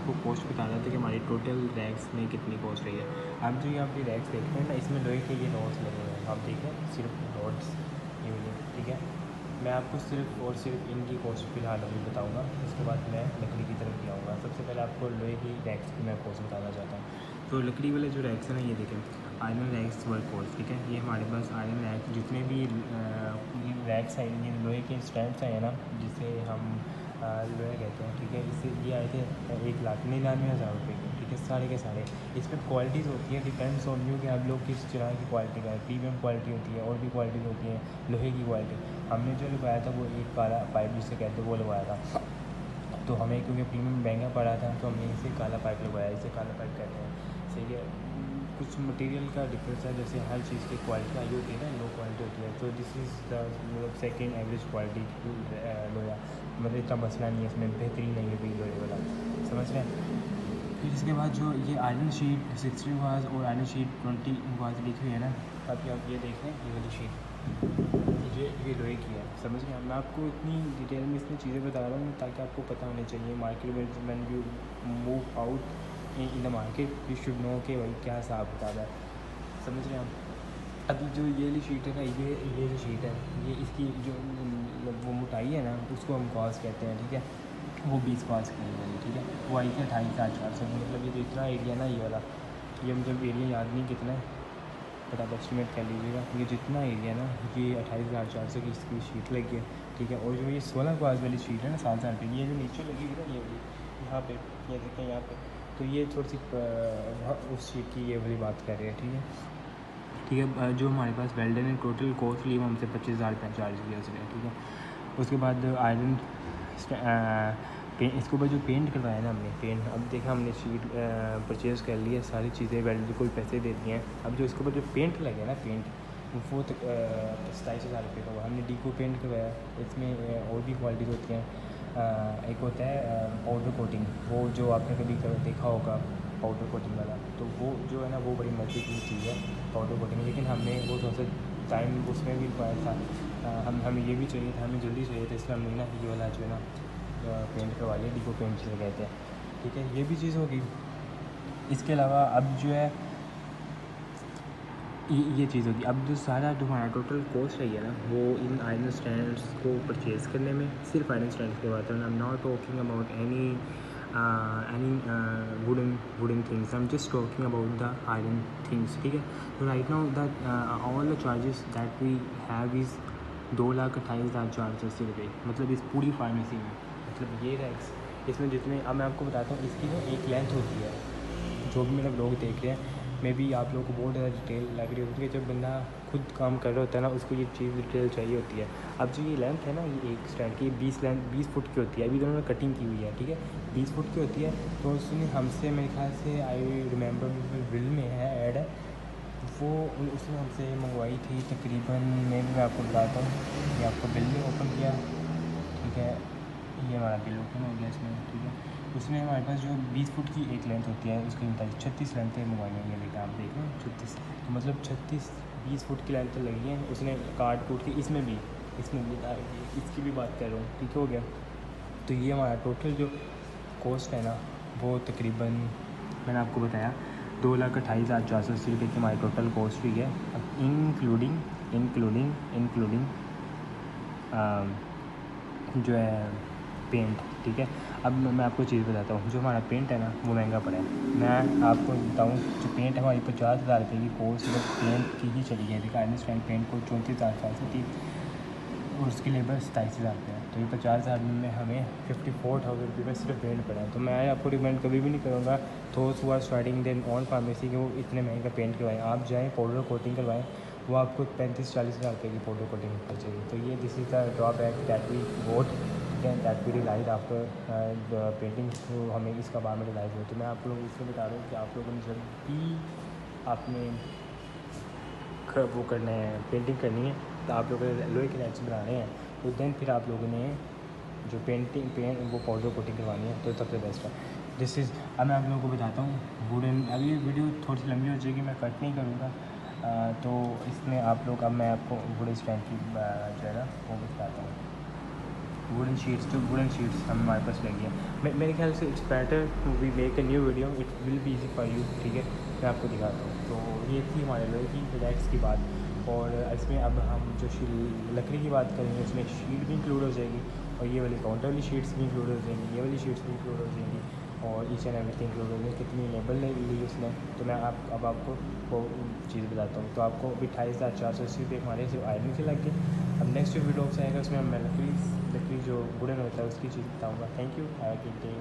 आपको कॉस्ट बता रहा था कि हमारी टोटल रैक्स में कितनी कॉस्ट रही है। अब जो ये आप ये रैक्स देखते हैं ना, इसमें लोहे के ये रोड्स लगे हुए हैं, आप देखें सिर्फ रोड्स ये वाले, ठीक है। मैं आपको सिर्फ और सिर्फ इनकी कॉस्ट फ़िलहाल अभी बताऊंगा, उसके बाद मैं लकड़ी की तरफ भी आऊँगा। सबसे पहले आपको लोहे की रैक्स की मैं कॉस्ट बताना चाहता हूँ। तो लकड़ी वाले जो रैक्स हैं ना, ये देखें आयरन रैक्स वर्क कॉस्ट, ठीक है। ये हमारे पास आयरन रैक जितने भी ये रैक्स हैं, ये लोहे के स्टैंड्स हैं ना, जिसे हम लोहे कहते हैं, ठीक है। इससे ये आए थे 1,99,000 रुपये के, ठीक है, सारे के सारे। इसमें क्वालिटीज़ होती हैं, डिपेंड्स ऑन यू कि आप लोग किस तरह की क्वालिटी का है। प्रीमियम क्वालिटी होती है और भी क्वालिटीज़ होती हैं लोहे की क्वालिटी। हमने जो लगवाया था वो एक काला पाइप जिसे कहते हैं वो लगवाया था, तो हमें क्योंकि प्रीमियम महंगा पड़ा था तो हमने इसे काला पाइप लगवाया, इसे काला पाइप कहते हैं, सही है। कुछ मटेरियल का डिफरेंस है, जैसे हर चीज़ की क्वालिटी आई होती है ना, लो क्वालिटी होती है, तो दिस इज़ द मतलब सेकेंड एवरेज क्वालिटी लोया, मतलब इतना मसला नहीं है इसमें, बेहतरीन नहीं है भी लोहे वाला, समझ रहे हैं। फिर इसके बाद जो ये आयरन शीट 60 वाज और आयरन शीट 20 वाज लिखी हुई है ना, ताकि आप ये देख लें, ये वाली शीट ये लोहे की है, समझ रहे हैं। मैं आपको इतनी डिटेल में इसमें चीज़ें बता रहा हूँ ताकि आपको पता होनी चाहिए। मार्केट में when you move out in the market you should know कि भाई क्या हिसाब किताब है, समझ रहे हैं हम। अभी जो ये वाली शीट है ना, ये जो शीट है, ये इसकी जो मतलब वो मोटाई है ना, उसको हम कॉस कहते हैं, ठीक है। वो 20 कॉस की है, ठीक है। वो आई थी 28,400, मतलब ये जो इतना एरिया ना, ये वाला, ये मुझे एरिया याद नहीं कितना है, बट आप एस्टिमेट कर लीजिएगा। ये जितना एरिया ना, ये 28,400 की इसकी शीट लगी है, ठीक है। और जो ये 16 कॉस वाली शीट है ना, 7,000 रुपये की, ये जो नीचे लगी हुई ना, ये वाली यहाँ पे, ये देखें यहाँ पे, तो ये थोड़ी सी उस शीट की ये वाली बात कर रही है, ठीक है, ठीक है। जो हमारे पास वेल्डर ने टोटल कॉस्ट ली वो हमसे 25,000 रुपये चार्ज किया उसने, ठीक है। उसके बाद आयरन इसके ऊपर जो पेंट करवाया ना हमने, पेंट, अब देखा हमने शीट परचेज़ कर ली है, सारी चीज़ें वेल्डर को भी पैसे दे दिए हैं। अब जो इसके ऊपर जो पेंट लगे ना, पेंट वो 27,000 रुपये का हुआ। हमने डीको पेंट करवाया, इसमें और भी क्वालिटीज़ होती हैं। एक होता है पाउडर कोटिंग, वो जो आपने कभी देखा होगा पाउडर कोटिंग वाला, तो वो जो है ना वो बड़ी मज़े की चीज़ है पाउडर कोटिंग, लेकिन हमने वो थोड़ा सा टाइम उसमें भी पाया था। हमें ये भी चाहिए था, हमें जल्दी चाहिए था, इसलिए हमने ना ये वाला जो है ना पेंट करवा लिया, डीको पेंट जिसे कहते हैं, ठीक है। ये भी चीज़ होगी। इसके अलावा अब जो है ये चीज़ होगी। अब जो सारा जो हमारा टोटल कॉस्ट रही है ना, वो इन आयरन स्टैंड्स को परचेज़ करने में, सिर्फ आयरन स्टैंड्स की बात है, I am not talking about any wooden things, I am just talking about the iron things, ठीक है। तो right now that all the charges that we have is 2,28,480 रुपये, मतलब इस पूरी फार्मेसी में, मतलब ये रैक्स, इसमें जितने, अब मैं आपको बताता हूँ, इसकी ना एक लेंथ होती है, जो भी मेरे लोग देख रहे हैं, मे बी आप लोगों को बहुत ज़्यादा डिटेल लग रही होती है। जब बंदा खुद काम कर रहा होता है ना, उसको ये चीज़ डिटेल चाहिए होती है। अब जो ये लेंथ है ना, ये एक स्टैंड की 20 फुट की होती है, अभी दोनों ने कटिंग की हुई है, ठीक है, 20 फुट की होती है। तो उसने हमसे, मेरे ख्याल से आई रिमेंबर बिल में है ऐड है वो, उसने हमसे मंगवाई थी तकरीबन, मैं आपको बताता हूँ, ये आपको बिल में ओपन किया, ठीक है, ये हमारा बिल ओपन हो गया इसमें, ठीक है। उसमें हमारे पास जो 20 फुट की एक लेंथ होती है, उसकी 36 लेंथें मंगवाई हैं, ये देखा आप देख लें 36, तो मतलब 20 फुट की लेंथ लगी है उसने काट कूट के, इसमें भी इसकी भी बात कर रहा हूँ, ठीक हो गया। तो ये हमारा टोटल जो कॉस्ट है ना, वो तकरीबन मैंने आपको बताया 2,28,480 रुपये की हमारी टोटल कॉस्ट हुई है, अब इंक्लूडिंग जो है पेंट, ठीक है। अब मैं आपको चीज़ बताता हूँ, जो हमारा पेंट है ना वो महंगा पड़ा है। मैं आपको बताऊँ, जो पेंट हमारी 50,000 रुपये की कोर्स सिर्फ पेंट की ही चली गई थी, आयरन स्टैंड पेंट को 34,400 थी और उसकी लेबर 27,000 रुपये है। तो ये 50,000 में हमें 54,000 रुपये में सिर्फ पेंट पड़ा है। तो मैं आपको रिकमेंड कभी भी नहीं करूँगा दोस्त who are starting then on pharmacy के वो इतने महंगा पेंट करवाएं। आप जाएँ पाउडर कोटिंग करवाएं, वो आपको 35-40,000 रुपये की पाउडर कोटिंग कर चाहिए। तो ये this is the drawback that we vote that we realize after the painting, तो हमें इसका बाद में रियलाइज़ हुआ। तो मैं आप लोगों को इसलिए बता रहा हूँ कि आप लोगों ने जब भी आपने वो करना है, पेंटिंग करनी है, तो आप लोगों ने लोहे के रैक्स बनाने हैं, तो देन फिर आप लोगों ने जो पेंट वो पाउडर कोटिंग करवानी है, तो सबसे बेस्ट है दिस इज़। अब मैं आप लोगों को बताता हूँ वुडन, अभी ये वीडियो थोड़ी सी लंबी हो जाएगी, मैं कट नहीं करूँगा। तो इसमें आप लोग, अब मैं आपको वुडन स्टैंड की जो है ना वो बताता हूँ। वुडन शीट्स हमारे पास लगी है। मेरे ख्याल से it's better to we make a new video, it will be easy for you, ठीक है। मैं आपको दिखाता हूँ। तो ये थी हमारे लोहे की रैक्स की बात, और इसमें अब हम जो लकड़ी की बात करेंगे उसमें शीट भी इंक्लूड हो जाएगी, और ये वाली काउंटर वाली शीट्स भी इंक्लूड हो जाएंगी, ये वाली शीट्स भी इंक्लूड हो जाएंगी, और ईच एंड एवरीथिंग इंक्लूड हो जाएगी। कितनी लेबल ली उसने, तो मैं अब आपको वो चीज़ बताता हूँ। तो आपको 28,480 रुपये हमारे सिर्फ आयरन के लग गए। अब नेक्स्ट वीडियो से आएगा, उसमें मैं लकड़ी जो वुडन होता है उसकी चीज़ बताऊँगा। Thank you, have a good day.